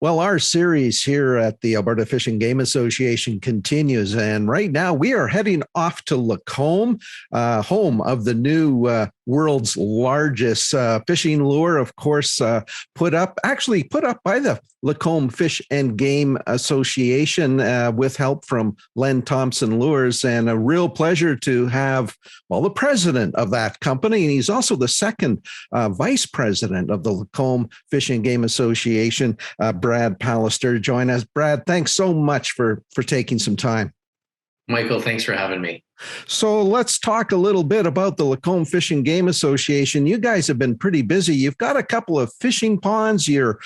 Well, our series here at the Alberta Fish and Game Association continues. And right now we are heading off to Lacombe, home of the new world's largest fishing lure, of course, put up by the Lacombe Fish and Game Association with help from Len Thompson Lures. And a real pleasure to have, well, the president of that company. And he's also the second vice president of the Lacombe Fish and Game Association, Brad Pallister, join us. Brad, thanks so much for taking some time. Michael, thanks for having me. So let's talk a little bit about the Lacombe Fish and Game Association. You guys have been pretty busy. You've got a couple of fishing ponds. You're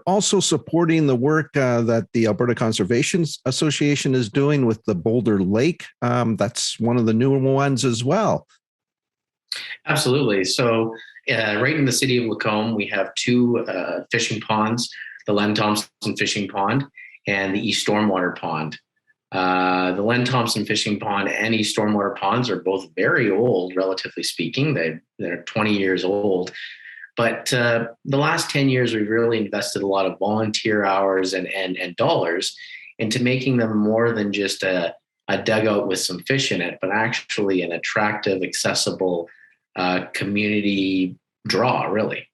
also supporting the work that the Alberta Conservation Association is doing with the Boulder Lake. That's one of the newer ones as well. Absolutely. So right in the city of Lacombe, we have two fishing ponds, the Len Thompson Fishing Pond and the East Stormwater Pond. The Len Thompson Fishing Pond and East Stormwater Ponds are both very old, relatively speaking. They're 20 years old. But the last 10 years, we've really invested a lot of volunteer hours and dollars into making them more than just a dugout with some fish in it, but actually an attractive, accessible community draw, really.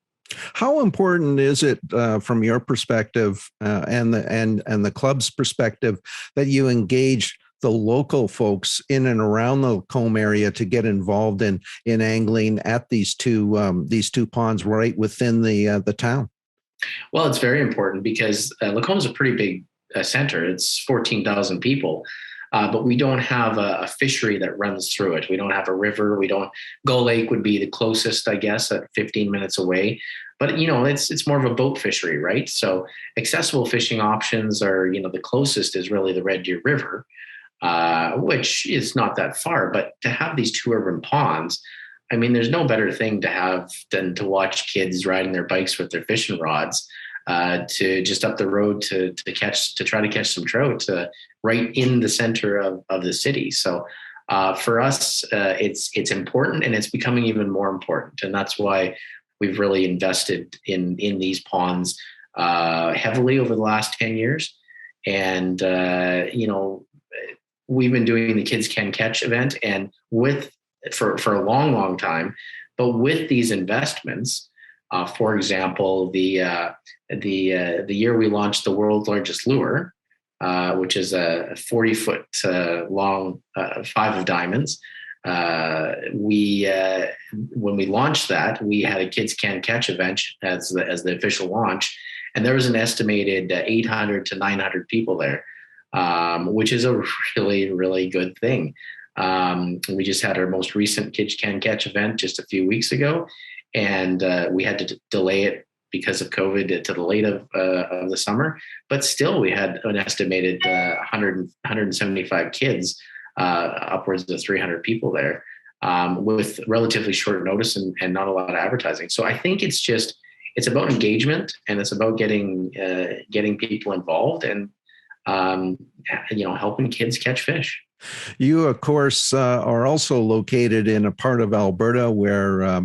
How important is it from your perspective and the club's perspective that you engage the local folks in and around the Lacombe area to get involved in angling at these two ponds right within the town? Well, it's very important because Lacombe's a pretty big center. It's 14,000 people. But we don't have a fishery that runs through it. We don't have a river. Gull Lake would be the closest, I guess, at 15 minutes away. But, it's more of a boat fishery, right? So accessible fishing options are, the closest is really the Red Deer River, which is not that far. But to have these two urban ponds, I mean, there's no better thing to have than to watch kids riding their bikes with their fishing rods to just up the road to try to catch some trout right in the center of the city. So for us, it's important, and it's becoming even more important. And that's why we've really invested in these ponds heavily over the last 10 years. And, we've been doing the Kids Can Catch event and for a long, long time. But with these investments, for example, the year we launched the world's largest lure, which is a 40-foot long 5 of diamonds. When we launched that, we had a Kids Can Catch event as the official launch, and there was an estimated 800 to 900 people there, which is a really, really good thing. We just had our most recent Kids Can Catch event just a few weeks ago, and we had to delay it because of COVID to the late of the summer. But still, we had an estimated 175 kids, upwards of 300 people there, with relatively short notice and not a lot of advertising. So I think it's about engagement, and it's about getting people involved and helping kids catch fish. You, of course, are also located in a part of Alberta where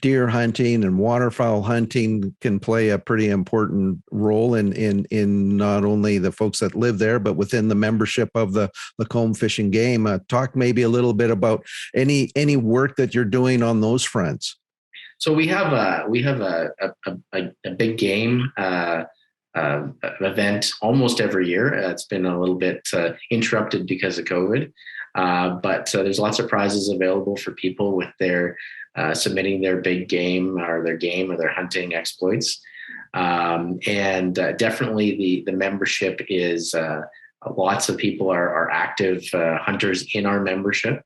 deer hunting and waterfowl hunting can play a pretty important role in not only the folks that live there, but within the membership of the Lacombe Fish and Game. Talk maybe a little bit about any work that you're doing on those fronts. So we have a big game event almost every year. It's been a little bit interrupted because of COVID, but there's lots of prizes available for people with their submitting their big game or their hunting exploits. And definitely the membership is lots of people are active hunters in our membership.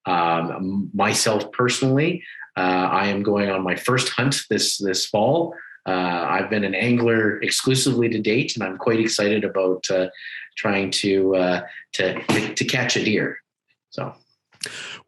Myself personally, I am going on my first hunt this fall. I've been an angler exclusively to date, and I'm quite excited about trying to catch a deer. So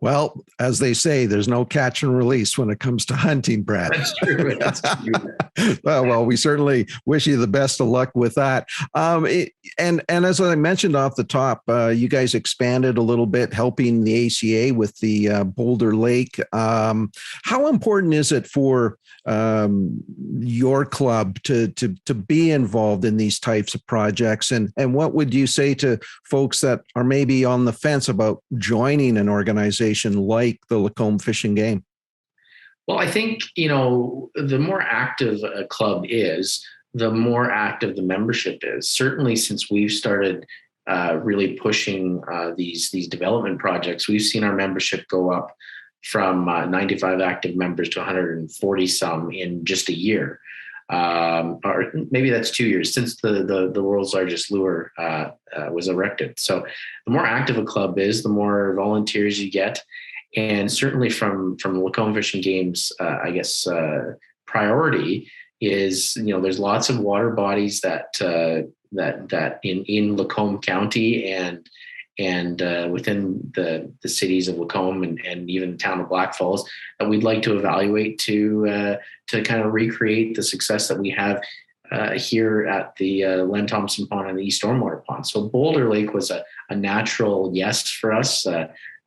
Well, as they say, there's no catch and release when it comes to hunting, Brad. That's true. That's true. Well, we certainly wish you the best of luck with that. And as I mentioned off the top, you guys expanded a little bit, helping the ACA with the Boulder Lake. How important is it for your club to be involved in these types of projects? And what would you say to folks that are maybe on the fence about joining an organization like the Lacombe Fish and Game? Well, I think, the more active a club is, the more active the membership is. Certainly, since we've started really pushing these development projects, we've seen our membership go up from 95 active members to 140 some in just a year. Or maybe that's 2 years since the world's largest lure was erected. So the more active a club is, the more volunteers you get. And certainly from Lacombe Fish and Game's, priority is, there's lots of water bodies that in Lacombe County and within the cities of Lacombe and even the town of Black Falls that we'd like to evaluate to kind of recreate the success that we have here at the Len Thompson Pond and the East Stormwater Pond. So Boulder Lake was a natural yes for us.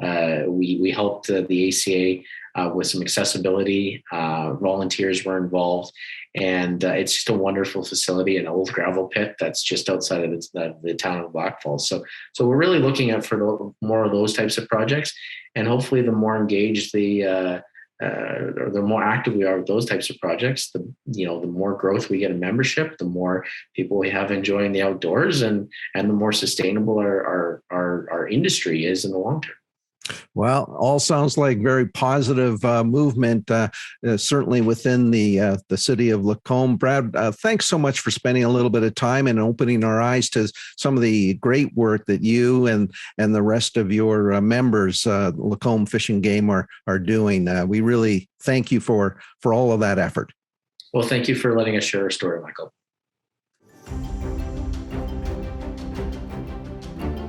We helped the ACA with some accessibility. Volunteers were involved, and it's just a wonderful facility, an old gravel pit that's just outside of the town of Black Falls. So we're really looking at for more of those types of projects, and hopefully the more engaged or the more active we are with those types of projects, the more growth we get in membership, the more people we have enjoying the outdoors, and the more sustainable our industry is in the long term. Well, all sounds like very positive movement, certainly within the city of Lacombe. Brad, thanks so much for spending a little bit of time and opening our eyes to some of the great work that you and the rest of your members, Lacombe Fish and Game, are doing. We really thank you for all of that effort. Well, thank you for letting us share our story, Michael.